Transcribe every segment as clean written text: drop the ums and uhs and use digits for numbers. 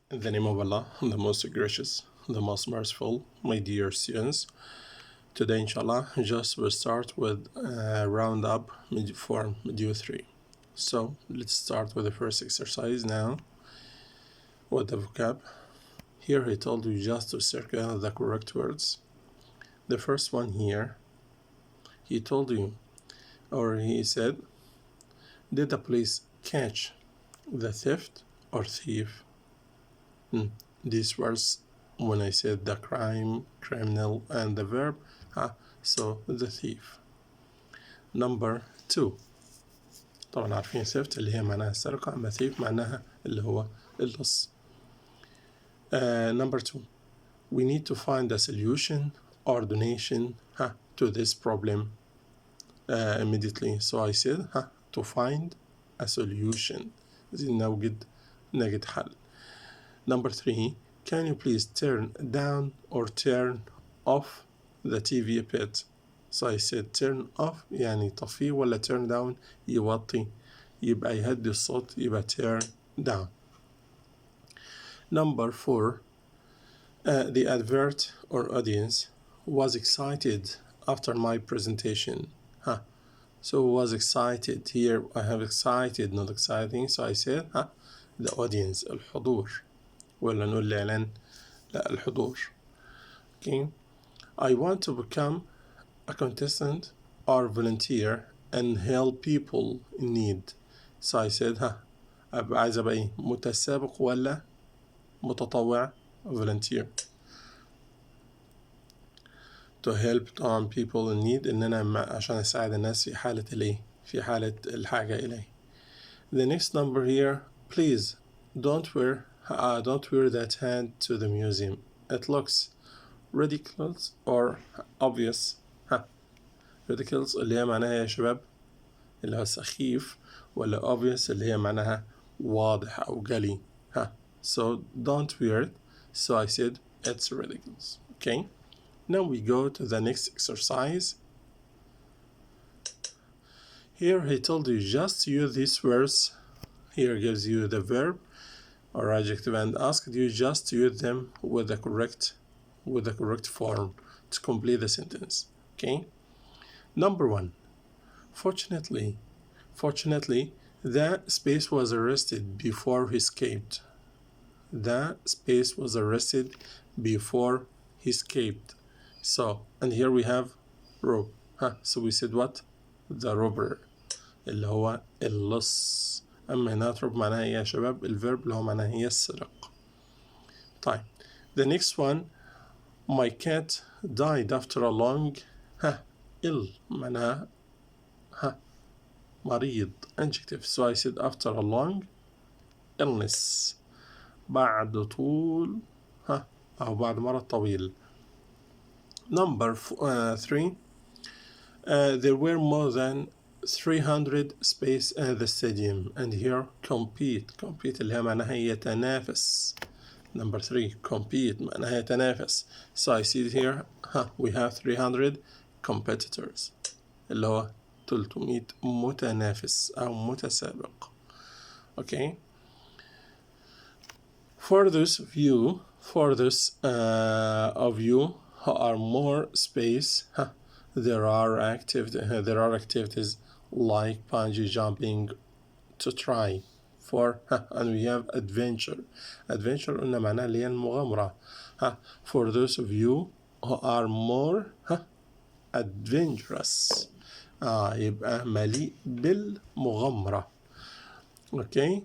In the name of Allah, the most gracious, the most merciful, my dear students. Today, inshallah, just we'll start with roundup for module 3. So, let's start with the first exercise now with the vocab. Here he told you just to circle the correct words. The first one here, he told you, or he said, did the police catch the theft or thief? These words when I said the crime, criminal, and the verb, so the thief. Number 2. طبعا عارفين theft اللي هي معناها السرقة، أما thief معناها اللي هو اللص. Number 2. We need to find a solution or donation to this problem immediately. So I said to find a solution. نجد حل. Number 3, can you please turn down or turn off the TV a bit? So I said turn off يعني طفيه ولا turn down يوطي يبقى يهدي الصوت يبقى turn down. Number 4, the advert or audience was excited after my presentation. So was excited. Here I have excited, not exciting. So I said the audience الحضور. ولا نقول الإعلان لا الحضور. Okay. I want to become a contestant or volunteer and help people in need. So I said أبقى عايز أبقى إيه متسابق ولا متطوع volunteer. To help people in need إن أنا عشان أساعد الناس في حالة الإيه في حالة الحاجة إليه. The next number here, please don't wear that hat to the museum. It looks ridiculous or obvious. ridiculous اللي هي معناها يا شباب اللي هو سخيف ولا obvious اللي هي معناها واضح أو جلي. So don't wear it. So I said it's ridiculous. Okay. Now we go to the next exercise. Here he told you just use these words. Here gives you the verb or adjective and asked you just to use them with the correct form to complete the sentence. Okay. Number 1. Fortunately, the space was arrested before he escaped. The space was arrested before he escaped. So, and here we have rob. So we said what? The robber. اللي هو اللص. أما هنا تروب معناها إيه يا شباب؟ الفيرب اللي هو معناها هي السرق. طيب. The next one, my cat died after a long ill معناها مريض adjective. So I said after a long illness. بعد طول أو بعد مرض طويل. Number 3, there were more than 300 space at the stadium. And here compete اللي هي معناها يتنافس. Number 3, compete معناها يتنافس. So I see here we have 300 competitors اللي هو 300 متنافس أو متسابق. Okay. For those of you who are more space, there are activities like bungee jumping to try for and we have adventure قلنا معناها اللي هي المغامرة. For those of you who are more adventurous يبقى مليء بالمغامرة. Okay.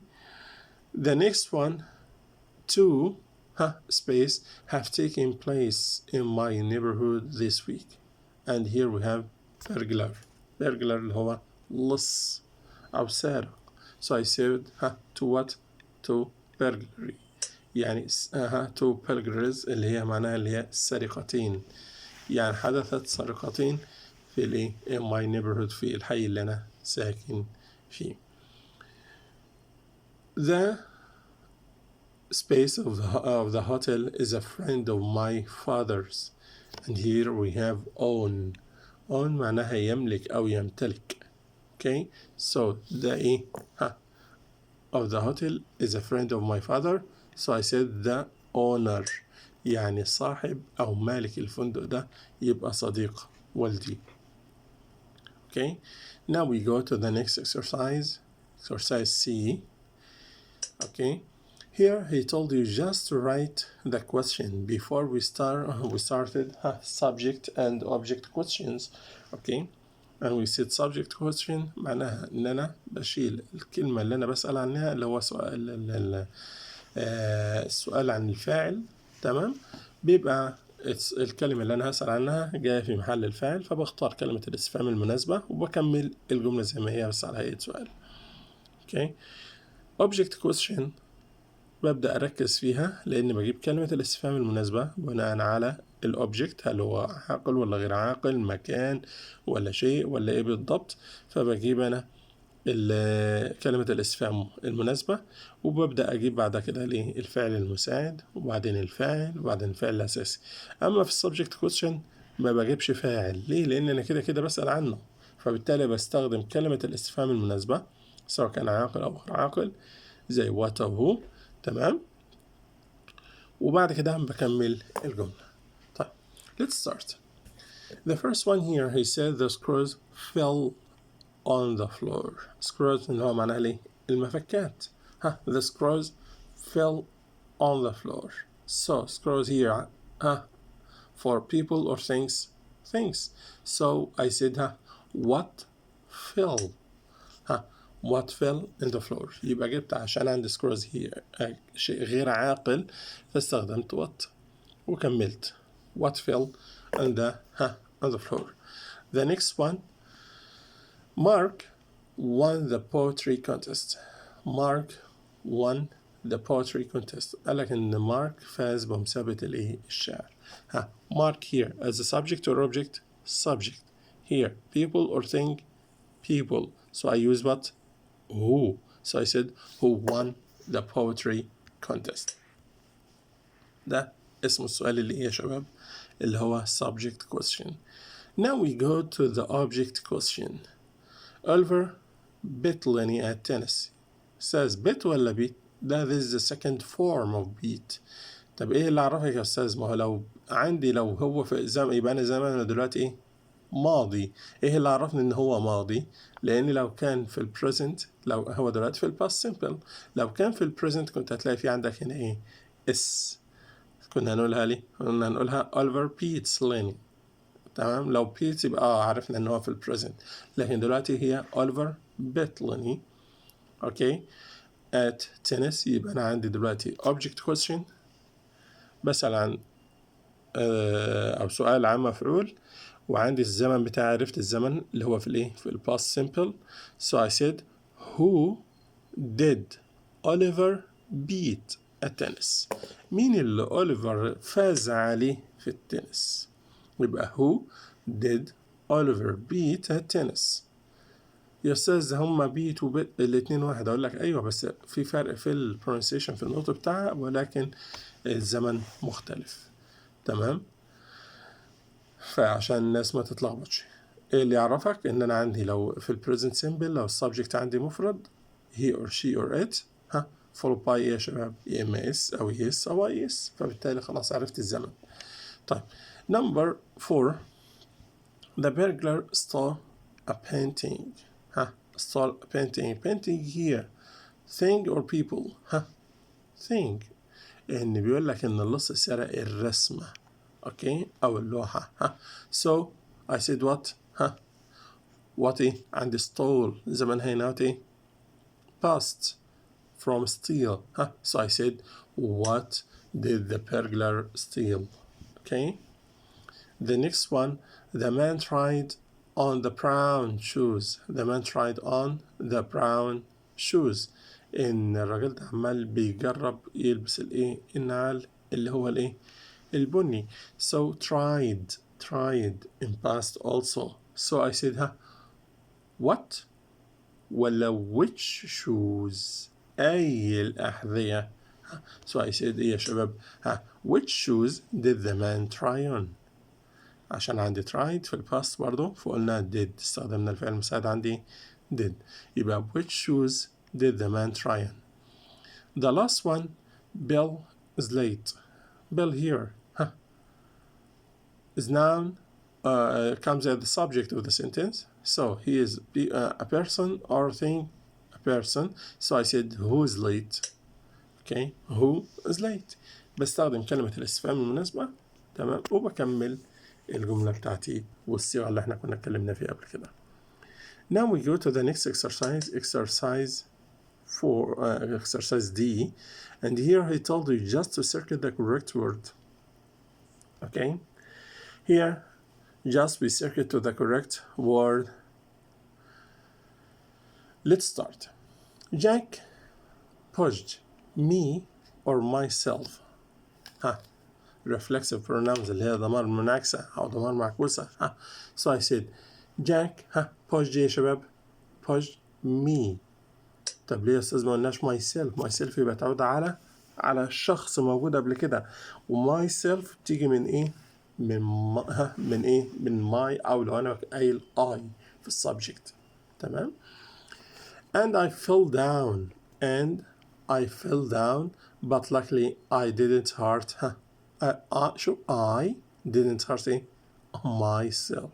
The next one, 2 space have taken place in my neighborhood this week. And here we have burglar اللي هو لص أو سارق. So I said to what? To burglary يعني to burglaries اللي هي معناها اللي هي سرقتين يعني حدثت سرقتين في in my neighborhood في الحي اللي أنا ساكن فيه. The space of the hotel is a friend of my father's. And here we have own معناها يملك أو يمتلك. Okay. So the of the hotel is a friend of my father. So I said the owner. يعني صاحب أو مالك الفندق ده يبقى صديق والدي. Okay. Now we go to the next exercise. Exercise C. Okay. Here he told you just to write the question before we started subject and object questions. Okay. And we said subject question معناها ان انا بشيل الكلمة اللي انا بسأل عنها اللي هو سؤال السؤال عن الفاعل. تمام. بيبقى الكلمة اللي انا هسأل عنها جاية في محل الفاعل، فبختار كلمة الاستفهام المناسبة وبكمل الجملة زي ما هي بس على هيئة سؤال. اوكي. object question ببدأ أركز فيها لأن بجيب كلمة الاستفهام المناسبة بناء على الأوبجكت، هل هو عاقل ولا غير عاقل، مكان ولا شيء ولا إيه بالضبط. فبجيب أنا كلمة الاستفهام المناسبة وببدأ أجيب بعد كده الفعل المساعد وبعدين الفاعل وبعدين الفعل الأساسي. أما في السبجكت كويستشن ما بجيبش فاعل. ليه؟ لأن أنا كده كده بسأل عنه، فبالتالي بستخدم كلمة الاستفهام المناسبة سواء كان عاقل أو غير عاقل زي what أو who. تمام. وبعد كده بكمل الجملة. طيب let's start. The first one here he said the screws fell on the floor. screws اللي هو معناها ليه؟ المفكات. the screws fell on the floor. So screws here for people or things. So I said what fell. what fell in the floor. يبقى جبت عشان عندي screws here شيء غير عاقل فاستخدمت what وكملت what fell on the floor. The next one, Mark won the poetry contest. Mark won the poetry contest. قال لك إن مارك فاز بمسابقة الشعر. Mark here as a subject or object? Subject. Here people or thing? People. So I use what? Who. So I said who won the poetry contest. ده اسم السؤال اللي إيه يا شباب؟ اللي هو subject question. Now we go to the object question. Oliver beat Lenny at tennis. Says beat ولا beat؟ ده this is the second form of beat. طب ايه اللي عرفك يا استاذ؟ ما هو لو عندي لو هو في زمن يبقى انا زمن دلوقتي ايه؟ ماضي. ايه اللي عرفني ان هو ماضي؟ لان لو كان في البريزنت، لو هو دلوقتي في الباست سيمبل، لو كان في البريزنت كنت هتلاقي في عندك هنا ايه؟ اس. كنا هنقولها ليه؟ كنا هنقولها Oliver beats Lenny. تمام. لو beats يبقى عرفنا ان هو في البريزنت، لكن دلوقتي هي Oliver beat Lenny. اوكي. at tennis يبقى انا عندي دلوقتي object question بسأل عن او سؤال عن مفعول، وعندي الزمن بتاعي، عرفت الزمن اللي هو في الايه؟ في الباست سيمبل. So I said who did Oliver beat at tennis. مين اللي أوليفر فاز عليه في التنس؟ يبقى who did Oliver beat at tennis. يا أستاذ هما بيت وبيت الاتنين واحد. أقول لك أيوة بس في فرق في البرونسيشن في النطق بتاعها ولكن الزمن مختلف. تمام. فعشان الناس ما تتلخبطش، ايه اللي يعرفك ان انا عندي لو في البريزنت سيمبل لو السبجكت عندي مفرد he or she or it followed by ايه يا شباب؟ يا اما اس او yes او yes. فبالتالي خلاص عرفت الزمن. طيب number 4 the burglar stole a painting. stole a painting here thing or people. thing. ان بيقول لك ان اللص سرق الرسمه. اوكي. او اللوحه. so I said what what ايه؟ عندي stole زمانها هنا ايه؟ past from steal. so I said what did the burglar steal. Okay. The next one, the man tried on the brown shoes. The man tried on the brown shoes. ان الراجل ده عمال بيجرب يلبس الايه؟ النعال اللي هو الايه؟ البني. So tried in past also. So I said what ولا which shoes؟ أي الأحذية. So I said إيه يا شباب؟ which shoes did the man try on؟ عشان عندي tried في الباست برضو فقلنا did، استخدمنا الفعل المساعد عندي did. يبقى which shoes did the man trying. The last one, Bill is late. Bill here is noun, comes as the subject of the sentence. So he is a person or thing, a person. So I said who is late. Okay, who is late. بستخدم كلمة الاستفهام المناسبة تمام وبكمل الجملة بتاعتي والصيغة اللي احنا كنا اتكلمنا فيها قبل كده. Now we go to the next exercise, exercise D, and here he told you just to circle the correct word. Okay, here just we circle to the correct word. Let's start. Jack pushed me or myself. Reflexive pronouns اللي هي ضمائر منعكسة أو ضمائر معكوسة. So I said Jack pushed يا شباب pushed me. طب ليه يا أستاذ ما قلناش myself يبقى تعود على الشخص موجود قبل كده وmyself تيجي من إيه؟ من my أو لو أنا قايل I في السبجكت تمام. And I fell down but luckily I didn't hurt I didn't hurt myself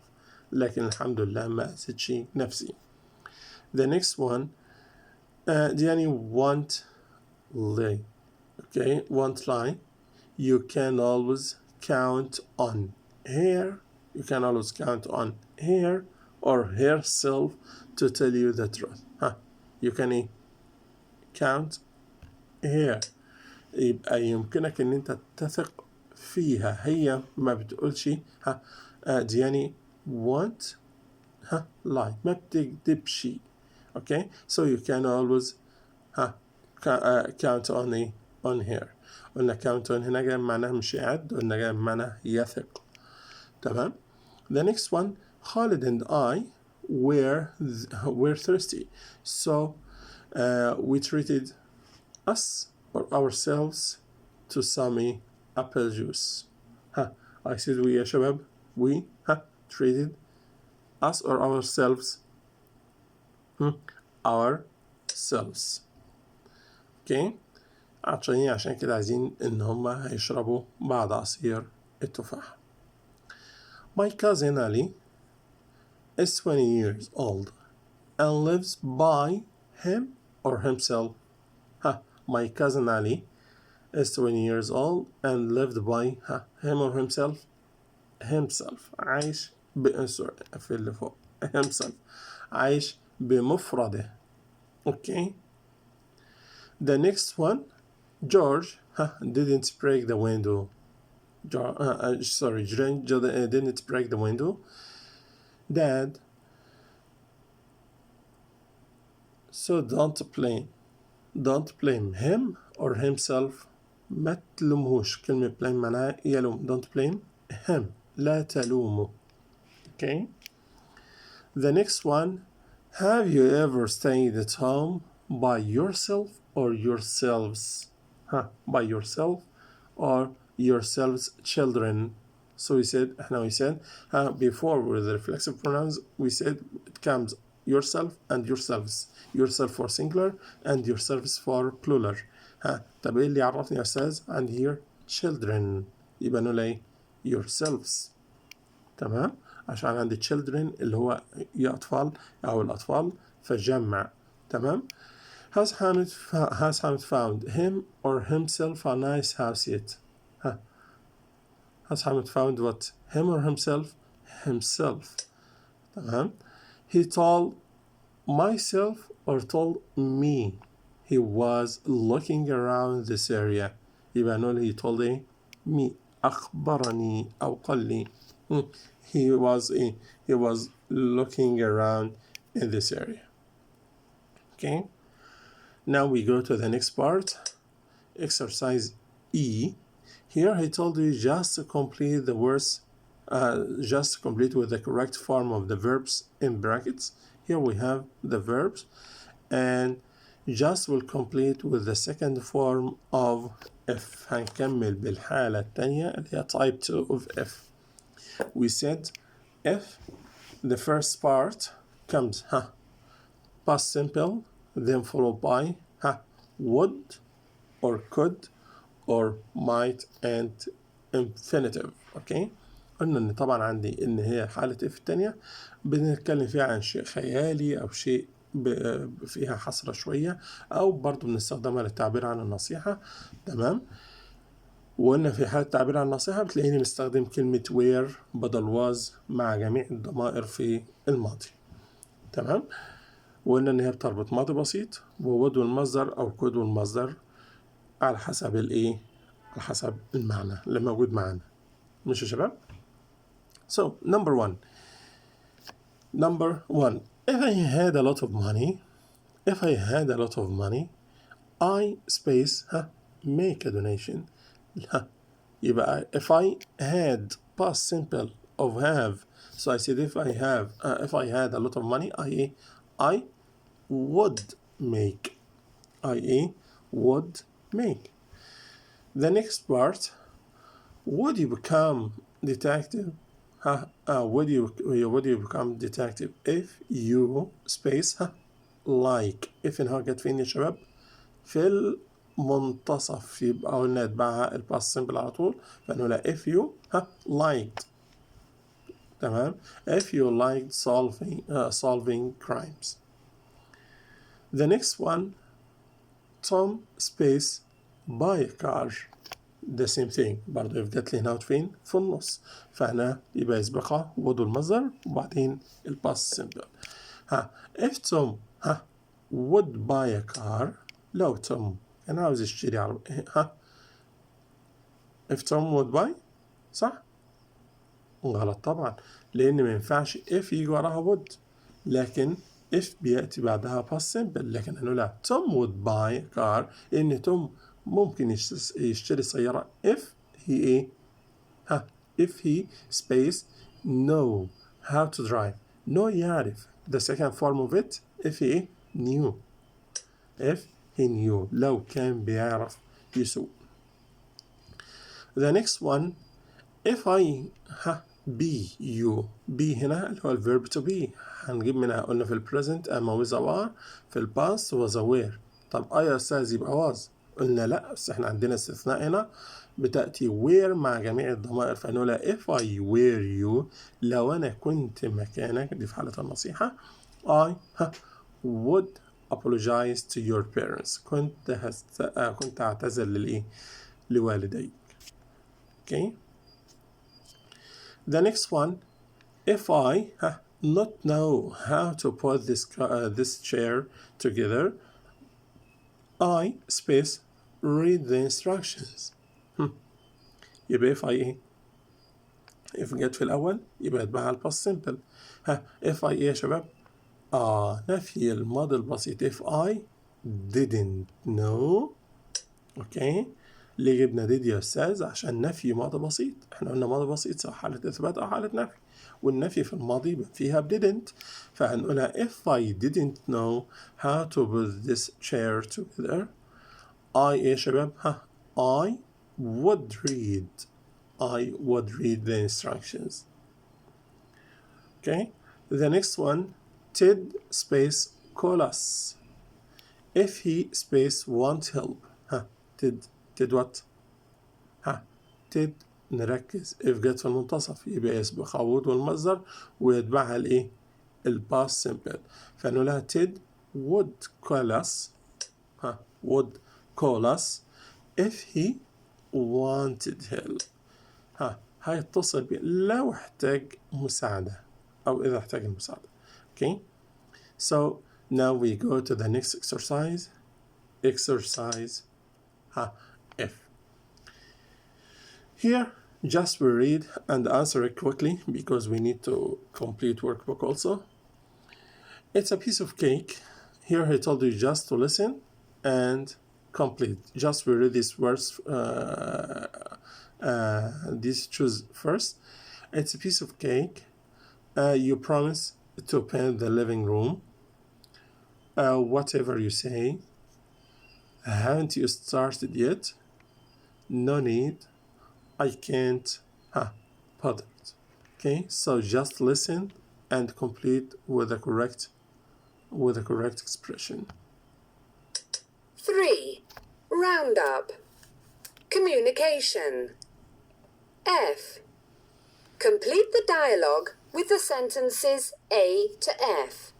لكن الحمد لله ما أذيتش نفسي. The next one يعني won't lie. Okay, won't lie. You can always count on her. You can always count on her or herself to tell you the truth. You can count her. يبقى يمكنك ان انت تثق فيها. هي ما بتقولش دي يعني won't lie ما بتكذبش. Okay, so you can always count on her. قلنا count on هنا جاي معناها مش يعد قلنا جاي معناها يثق تمام. The next one, Khalid and I were thirsty, so we treated us or ourselves to some apple juice. I said we يا شباب we treated us or ourselves ourselves. Okay, عشان كده عايزين ان هما هيشربوا بعض عصير التفاح. My cousin Ali is 20 years old and lives by him or himself. My cousin Ali is 20 years old and lived by him or himself. عايش في اللي فوق himself عايش بمفرده. Okay. The next one, George didn't break the window. George didn't break the window. Dad, so don't blame him or himself. ما تلومهوش. كلمة blame معناها يلوم. Don't blame him. لا تلومه. Okay. The next one, have you ever stayed at home by yourself or yourselves? By yourself or yourselves children. So we said before with the reflexive pronouns we said it comes yourself and yourselves. Yourself for singular and yourselves for plural. طب ايه اللي يعرفني يا استاذ؟ and here children يبقى نقول ايه؟ yourselves. تمام؟ عشان عندي children اللي هو يا أطفال أو الأطفال فجمع. تمام؟ Has Hamid found him or himself a nice house yet? Has Hamid found what? Him or himself? Himself. تمام؟ He told myself or told me he was looking around this area. يبقى نقول he told me. أخبرني أو قال لي. He was looking around in this area. Okay. Now we go to the next part. Exercise E. Here he told you just to complete the words, just complete with the correct form of the verbs in brackets. Here we have the verbs, and just will complete with the second form of F. هنكمل بالحالة الثانية اللي هي type 2 of F. We said F, the first part comes past simple, then followed by would or could or might and infinitive. اوكي، قلنا ان طبعا عندي ان هي حالة اف التانية بنتكلم فيها عن شيء خيالي او شيء فيها حسرة شوية، او برضو بنستخدمها للتعبير عن النصيحة. تمام. وقلنا في حالة التعبير عن النصيحة بتلاقيني مستخدم كلمة where بدل was مع جميع الضمائر في الماضي. تمام. وقلنا ان هي بتربط ماضي بسيط وwould والمصدر او could والمصدر على حسب الايه، على حسب المعنى اللي موجود معانا. مش يا شباب؟ So number one, if I had a lot of money, I space make a donation. يبقى if I had past simple of have, so I said if I had a lot of money, I would make. Would make. The next part, would you become detective? Would you become detective if you space like. if إنها جت فين يا شباب؟ في المنتصف، يبقى قلنا نتبعها الباست سمبل على طول، فنقولها if you liked. تمام. if you liked solving crimes. The next one, Tom space buy a car. the same thing برضه جت لي هنا فين؟ في النص، فهنا يبقى يسبقها would المصدر وبعدين الباست سمبل. if Tom would buy a car، لو توم كان عاوز يشتري عربية if Tom would buy، صح؟ غلط طبعا، لأن ما ينفعش if يجي وراها would، لكن if بيأتي بعدها past simple، لكن هنقولها Tom would buy a car لأن توم ممكن يشتري سيارة if he if he space know how to drive. know يعرف. the second form of it if he knew. if he knew لو كان بيعرف يسوق. the next one, if I be you. be هنا اللي هو الverb to be، هنجيب منها قلنا في البريزنت أما with or في الباست was aware. طب I يا أستاذ يبقى was، قلنا لا، بس احنا عندنا استثناء هنا بتأتي where مع جميع الضمائر، فنقولها if I were you، لو أنا كنت مكانك، دي في حالة النصيحة. I would apologize to your parents. كنت أعتذر للإيه؟ لوالديك. Okay. The next one, if I not know how to put this chair together, I space read the instructions. يبقى if I if جت في الأول يبقى يتبعها الباست simple. if I يا شباب؟ نفي الماضي البسيط. if I didn't know. اوكي، ليه جبنا did يا أستاذ؟ عشان نفي ماضي بسيط، احنا قلنا ماضي بسيط سواء حالة إثبات أو حالة نفي، والنفي في الماضي فيها didn't، فهنقولها if I didn't know how to put this chair together، I يا شباب؟ I would read the instructions. Okay. The next one, Ted space call us. if he space want help. Ted what؟ Ted نركز، if جت في المنتصف يبقى يسبق would والمصدر ويتبعها الايه؟ الباست simple، فنقولها Ted would call us would call us if he wanted help. هيتصل بي لو احتاج مساعدة أو إذا احتاج المساعدة. Okay. So now we go to the next exercise. Exercise F. Here just we read and answer it quickly because we need to complete workbook also. It's a piece of cake. Here he told you just to listen and complete. Just we read these words. This choose first. It's a piece of cake. You promise to paint the living room. Whatever you say. Haven't you started yet? No need. I can't. Bothered. Okay, so just listen and complete with the correct expression. 3. Roundup. Communication. F. Complete the dialogue with the sentences A to F.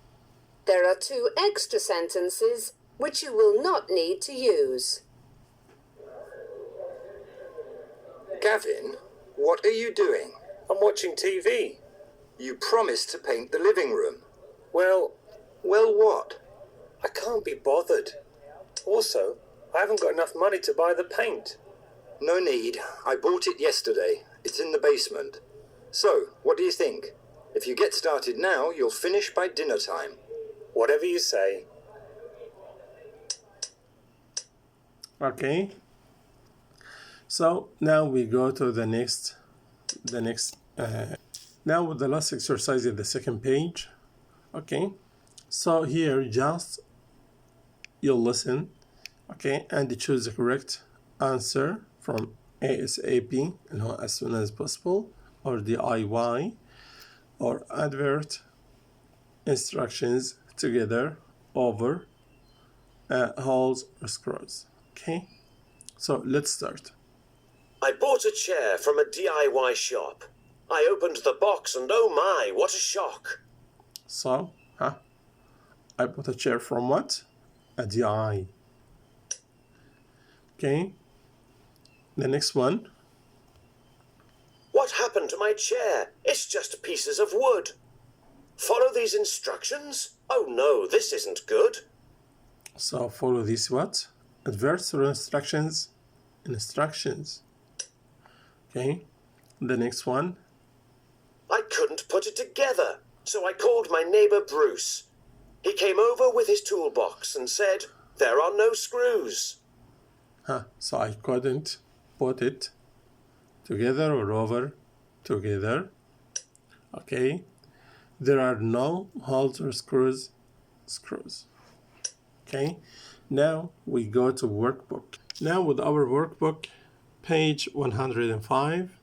There are 2 extra sentences which you will not need to use. Gavin, what are you doing? I'm watching TV. You promised to paint the living room. Well, What? I can't be bothered. Also, I haven't got enough money to buy the paint. No need. I bought it yesterday. It's in the basement. So, what do you think? If you get started now, you'll finish by dinner time. Whatever you say. Okay, so now we go to the next now with the last exercise in the second page. Okay, so here just you'll listen, okay, and choose the correct answer from ASAP, as soon as possible, or DIY, or advert, instructions, together, over, holes or screws. Okay, so let's start. I bought a chair from a DIY shop. I opened the box and oh my, what a shock. So, I bought a chair from what? A DIY. Okay, the next one. What happened to my chair? It's just pieces of wood. Follow these instructions? Oh no, this isn't good. So follow these what? Adverts or instructions? Instructions. Okay, the next one. I couldn't put it together, so I called my neighbor Bruce. He came over with his toolbox and said, there are no screws. So I couldn't put it together or over together. Okay, there are no holes or screws. Okay, now we go to workbook. Now with our workbook, page 105.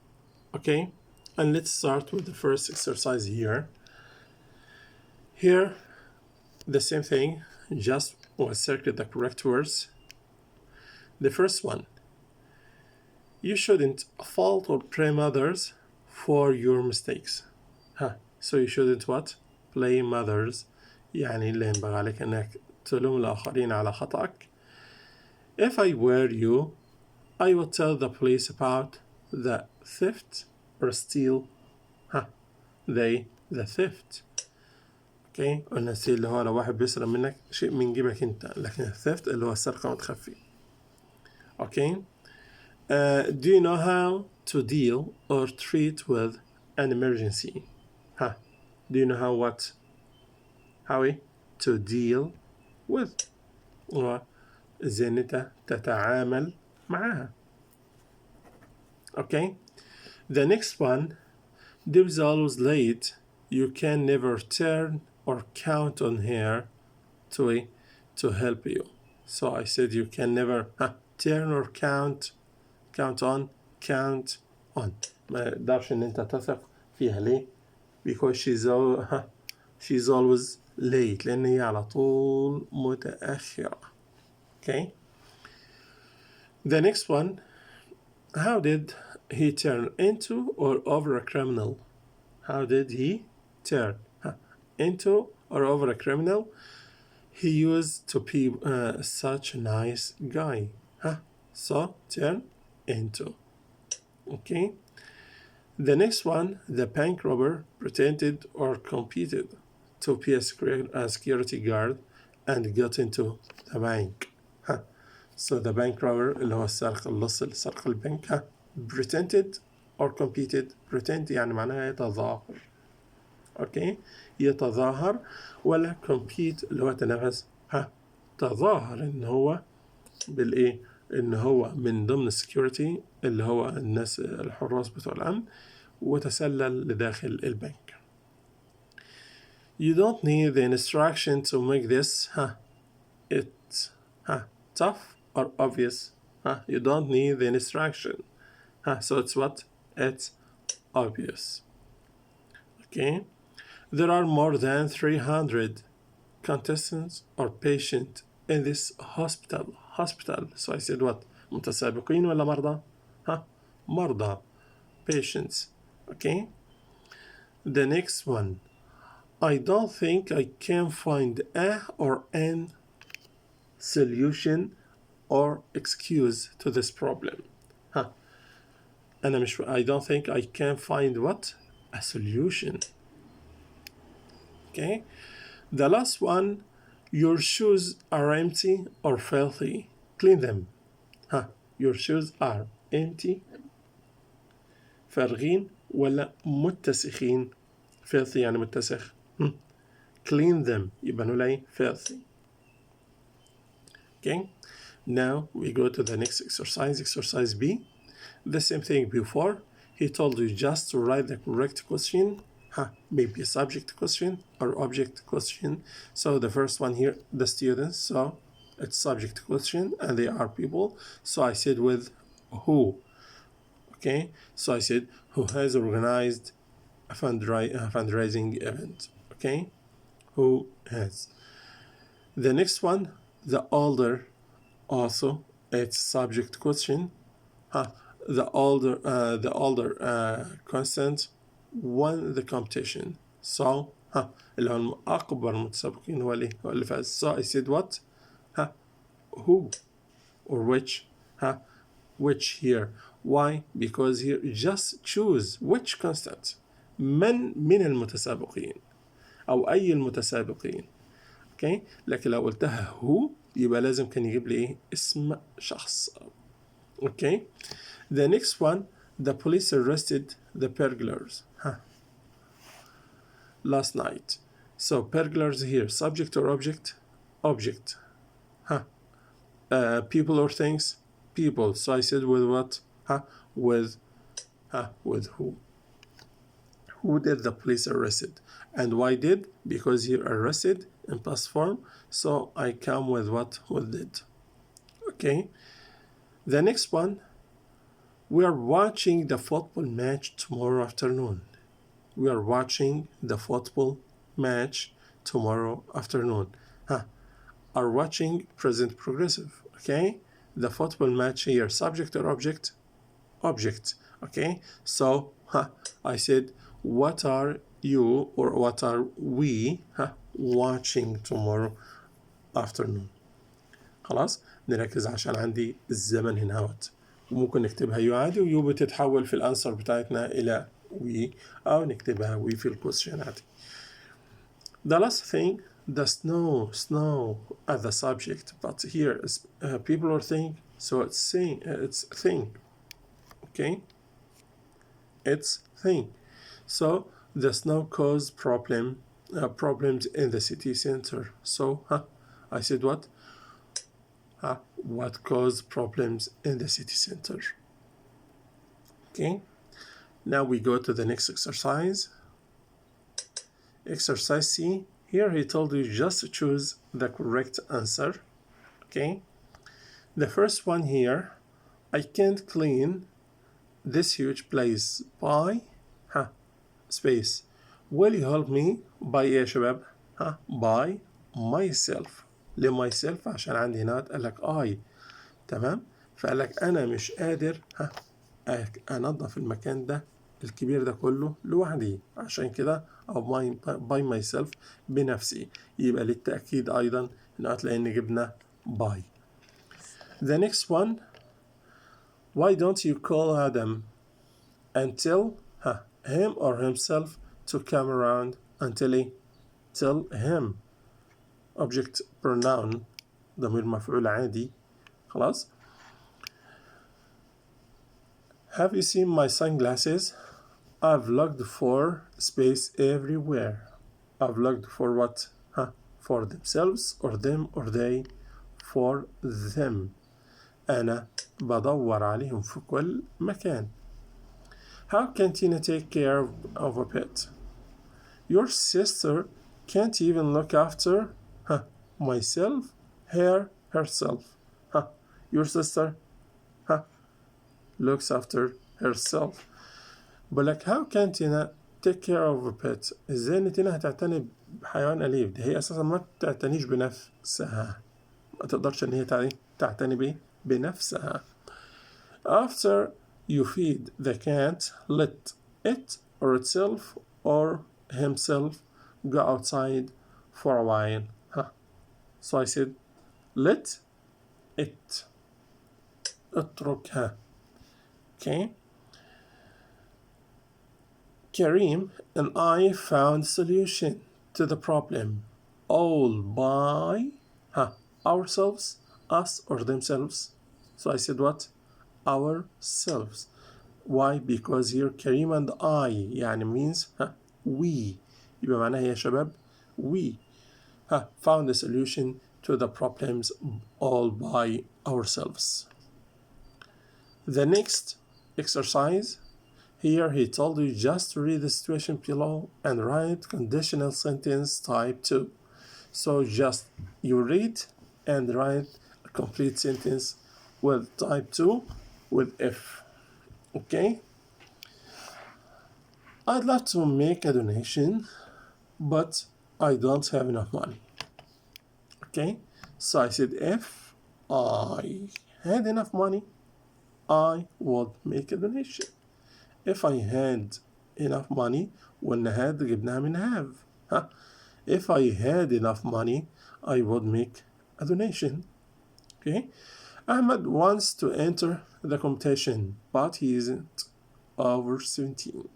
Okay, and let's start with the first exercise here. Here, the same thing, just we'll circle the correct words. The first one, you shouldn't fault or blame others for your mistakes. So you shouldn't what? Blame others. يعني لا ينبغي عليك أنك تلوم الآخرين على خطأك. If I were you, I would tell the police about the theft or steal. The theft. Okay, قلنا الستيل اللي هو لو واحد بيسرق منك شيء من جيبك انت، لكن الثeft اللي هو السرقة متخفي. Okay, do you know how to deal or treat with an emergency? Do you know how to deal with إزاي أنت تتعامل معها. Okay, the next one, Deb is always late. You can never turn or count on her to help you. So I said you can never turn or count on. ما تقدرش ان انت تثق فيها. ليه؟ because she's always late، لان هي على طول متأخرة. Okay, the next one, how did he turn into or over a criminal? How did he turn into or over a criminal? He used to be such a nice guy. So turn into. Okay, the next one, the bank robber pretended or competed to be a security guard and got into the bank. So the bank robber اللي هو السارق اللص اللي سرق البنك pretended or competed. pretend يعني معناها يتظاهر. اوكي، يتظاهر، ولا compete اللي هو تنافس. تظاهر ان هو بالايه، ان هو من ضمن السكيورتي اللي هو الناس الحراس بتوع الامن، وتسلل لداخل البنك. You don't need the instruction to make this it's tough or obvious. You don't need the instruction. So it's what? It's obvious. Okay, there are more than 300 contestants or patients in this hospital. So I said what? متسابقين ولا مرضى؟ مرضى. Patients. Okay. The next one. I don't think I can find a or an solution or excuse to this problem. I don't think I can find what? A solution. Okay. The last one. Your shoes are empty or filthy. Clean them. Your shoes are empty. فارغين ولا متسخين. Filthy يعني متسخ. Clean them. يبقى نقول filthy. Okay. Now we go to the next exercise. Exercise B. The same thing before. He told you just to write the correct question. Maybe a subject question or object question. So the first one here, the students. So it's subject question and they are people. So I said with who. Okay. So I said who has organized a fundraising event. Okay. Who has. The next one, the older. Also, it's subject question. The older constant won the competition. So اللي هو أكبر متسابقين هو اللي فاز. So I said what? Who or which? Which here. Why? Because here just choose which constant. من المتسابقين أو أي المتسابقين. Okay. لكن لو قلتها who يبقى لازم كان يجيب لي اسم شخص. Okay. The next one, the police arrested the burglars last night. So burglars here, subject or object? Object. People or things? People. So I said with what? With who? Who did the police arrested? And why did? Because here arrested in past form. So I come with what? With did. Okay. The next one. We are watching the football match tomorrow afternoon. We are watching the football match tomorrow afternoon. Are watching present progressive. Okay. The football match here, subject or object? Object. Okay. So I said, what are you or what are we watching tomorrow afternoon? خلاص نركز عشان عندي الزمن هنا هوت. وممكن نكتبها يو عادي ويو بتتحول في الانسر بتاعتنا الى وي او نكتبها وي في الكويستشن عادي. The last thing, the snow as the subject, but here is people or thing, so it's thing. Okay, it's thing. So the snow caused problems in the city center. So I said what? What caused problems in the city center. Okay. Now we go to the next exercise. Exercise C. Here he told you just to choose the correct answer. Okay. The first one here. I can't clean this huge place by space. Will you help me by ايه يا شباب؟ by myself. لمايسيلف عشان عندي هنا قال لك I. تمام. فقال لك انا مش قادر انظف المكان ده الكبير ده كله لوحدي عشان كده او by myself بنفسي. يبقى للتأكيد ايضا هنا هتلاقي جبنا by. The next one. Why don't you call Adam and tell him or himself to come around until tell him. Object pronoun ضمير مفعول عادي. خلاص. Have you seen my sunglasses? I've looked for space everywhere. I've looked for what? For themselves or them or they. For them. أنا بدور عليهم في كل مكان. How can Tina take care of a pet? Your sister can't even look after myself, herself. Your sister looks after herself. But like how can Tina take care of a pet? ازاي ان تينا هتعتني بحيوان أليف؟ دي هي أساسا ما تعتنيش بنفسها. ما تقدرش إن هي تعتني بيه بنفسها. After you feed the cat, let it or itself or himself go outside for a while. So I said let it. اتركها. Okay. Kareem and I found a solution to the problem all by ourselves, us or themselves. So I said what? Ourselves. Why? Because here Kareem and I يعني means we. يبقى معناها يا شباب we found a solution to the problems all by ourselves. The next exercise, here he told you just read the situation below and write conditional sentence type 2. So just you read and write a complete sentence with type 2 with if. Okay? I'd love to make a donation, but I don't have enough money. Okay? So I said if I had enough money, I would make a donation. If I had enough money, when had جبناها من have. If I had enough money, I would make a donation. Okay? Ahmed wants to enter the competition, but he isn't over 17.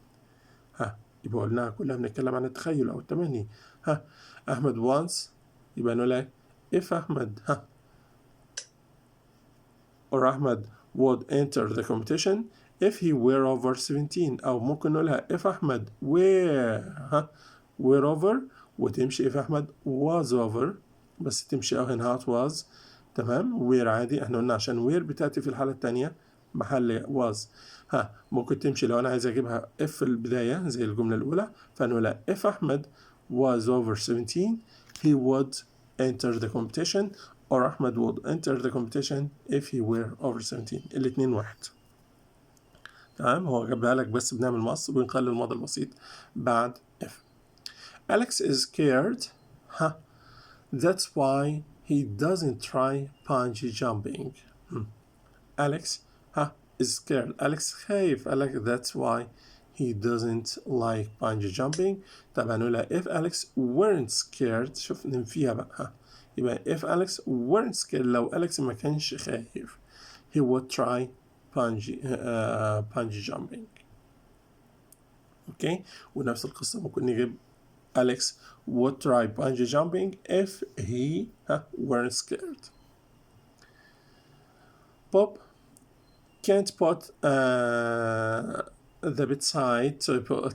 يبقى قلناها كلها بنتكلم عن التخيل أو التمني. أحمد wants يبقى نقول if Ahmed or Ahmed would enter the competition if he were over 17. أو ممكن نقولها if Ahmed were over وتمشي if Ahmed was over بس تمشي أو هنا was. تمام. were عادي احنا قلنا عشان were بتأتي في الحالة التانية محل was. ممكن تمشي لو أنا عايز أجيبها if في البداية زي الجملة الأولى فنقولها if Ahmed was over 17 he would enter the competition or Ahmed would enter the competition if he were over 17. الاتنين واحد. تمام. هو جابها لك بس بنعمل مص وبنقلل الماضي البسيط بعد if. Alex is scared. That's why he doesn't try bungee jumping. Alex is scared. Alex خايف. Alex that's why he doesn't like bungee jumping. طب هنقولها if Alex weren't scared. شوف ننفيها بقى. يبقى if Alex weren't scared لو Alex ما كانش خايف he would try bungee jumping. اوكي. ونفس القصة ممكن نجيب Alex would try bungee jumping if he weren't scared. Bob can't put the bedside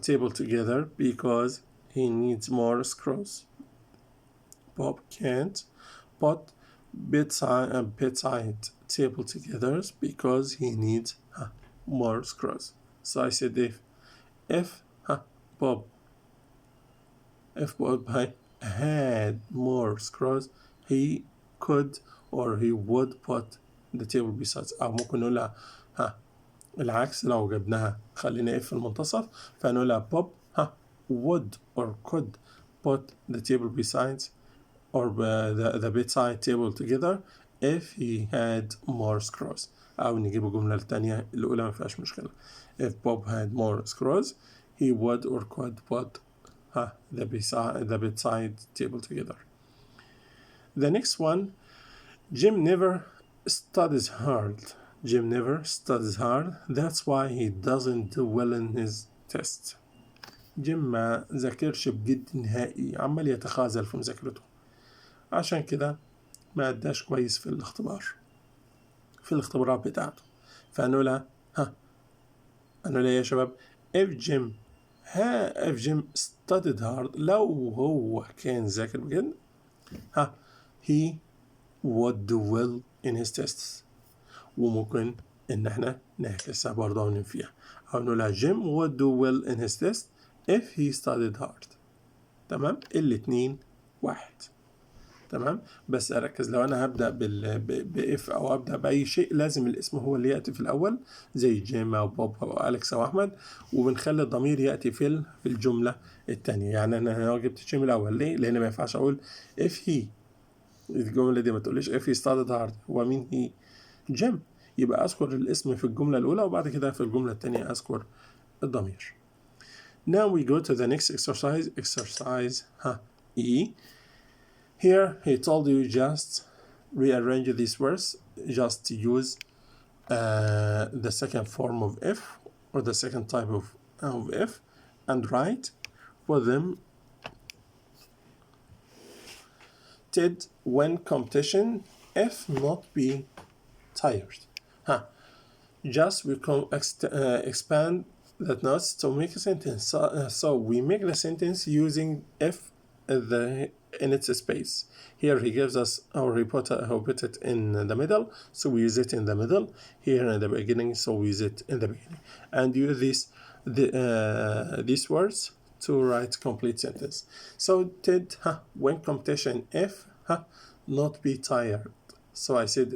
table together because he needs more screws. Bob can't put bedside table together because he needs more screws. So I said if Bob had more screws he could or he would put the table besides. أو ممكن نقولها العكس لو جبناها خلينا في المنتصف فنقولها Bob would or could put the table besides or the bedside table together if he had more screws. أو نجيب الجملة الثانية الأولى ما فيهاش مشكلة. If Bob had more screws he would or could put the bedside table together. The next one, Jim never studies hard. Jim never studies hard. That's why he doesn't do well in his test. Jim ما ذاكرش بجد نهائي عمال يتخاذل في مذاكرته عشان كده ما أداش كويس في الاختبارات بتاعته. فهنقولها هنقولها يا شباب if Jim studied hard لو هو كان ذاكر بجد he would do well in his tests. وممكن ان احنا نعكسها برضه وننفيها او نقولها Jim would do well in his test if he studied hard. تمام. الاتنين واحد. تمام. بس اركز لو انا هبدا باف او ابدا باي شيء لازم الاسم هو اللي ياتي في الاول زي جيم او بوب او اليكس او احمد وبنخلي الضمير ياتي في الجمله الثانيه. يعني انا جبت جيم الاول ليه؟ لان ما ينفعش اقول if he الجملة دي ما تقوليش if he studied hard. هو مين he؟ جيم. يبقى أذكر الاسم في الجملة الأولى وبعد كده في الجملة التانية أذكر الضمير. Now we go to the next exercise. Exercise E. Here he told you just rearrange these words. Just use the second form of if or the second type of if and write for them. Did win competition if not be tired. Just we can expand that notes to make a sentence. So we make the sentence using if in its space. Here he gives us our put it in the middle, so we use it in the middle. Here in the beginning, so we use it in the beginning. And use these words to write complete sentence. So did win competition if not be tired. So I said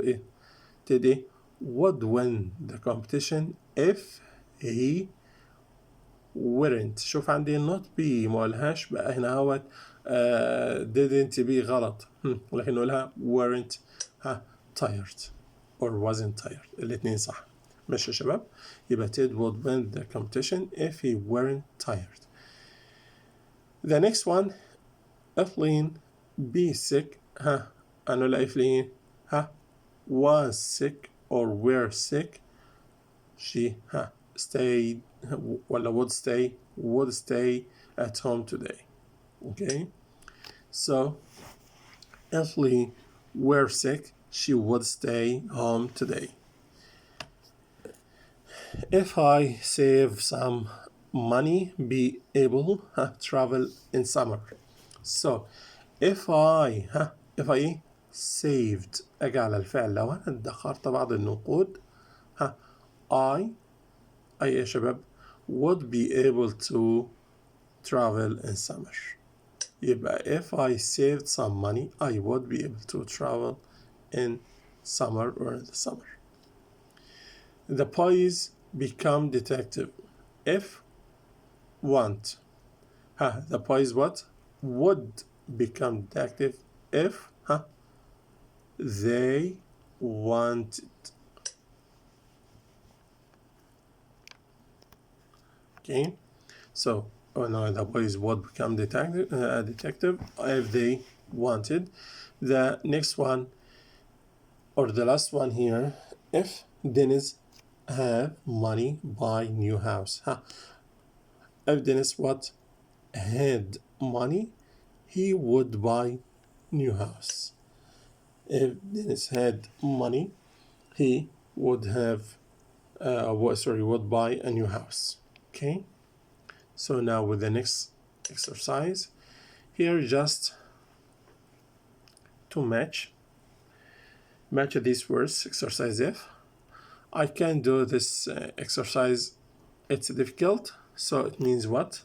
did he would win the competition if he weren't. شوف عندي not be ما قولهاش بقى هنا هوت didn't be غلط لكن نقولها weren't tired or wasn't tired. الاتنين صح. ماشي يا شباب. يبقى Ted would win the competition if he weren't tired. The next one, Evelyn be sick. هنقول Evelyn was sick or were sick. She stayed ولا would stay at home today. Okay, so if we were sick, she would stay home today. If I save some money, be able travel in summer. So if I saved أجي على الفعل لو أنا ادخرت بعض النقود I يا شباب would be able to travel in summer. يبقى if I saved some money I would be able to travel in summer or in the summer. The boys become detective if want. The boys what? Would become detective if they wanted. Okay, so no, the boys would become detective if they wanted. The next one or the last one here, if Dennis have money buy new house. If Dennis what had money, he would buy new house. If Dennis had money, he would have would buy a new house. Okay, so now with the next exercise here, just to match these words. Exercise F. I can do this exercise. It's difficult, so it means what?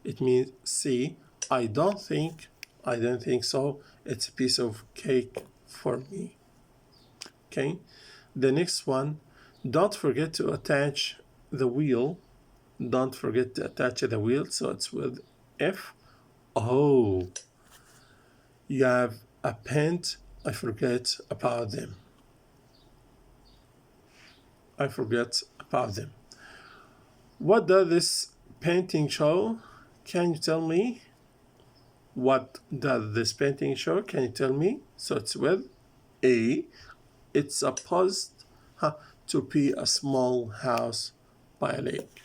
It means C. I don't think so. It's a piece of cake for me. Okay, the next one, don't forget to attach the wheel. Don't forget to attach the wheel, so it's with F. Oh, you have a paint. I forget about them. I forget about them. What does this painting show? Can you tell me? What does this painting show? Can you tell me? So it's with A. It's supposed to be a small house by a lake.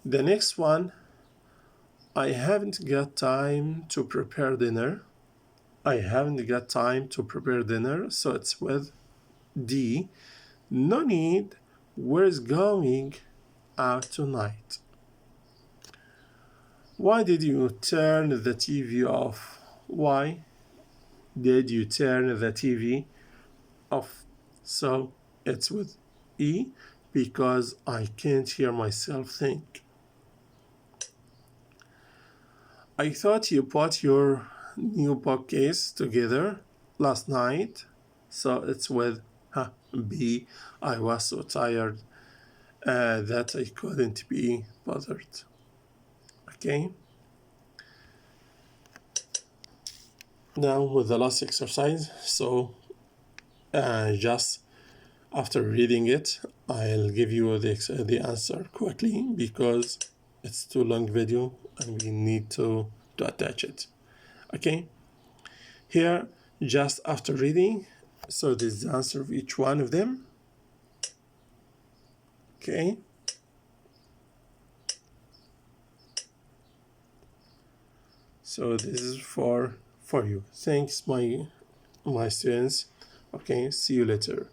The next one, I haven't got time to prepare dinner. I haven't got time to prepare dinner, so it's with D. No need, we're going out tonight. Why did you turn the TV off? Why did you turn the TV off? So it's with E, because I can't hear myself think. I thought you put your new bookcase together last night, so it's with B. I was so tired that I couldn't be bothered. Okay. Now with the last exercise, so just after reading it, I'll give you the answer quickly because it's too long video and we need to attach it. Okay, here just after reading, so this is the answer of each one of them. Okay, so this is for you. Thanks my students. Okay, see you later.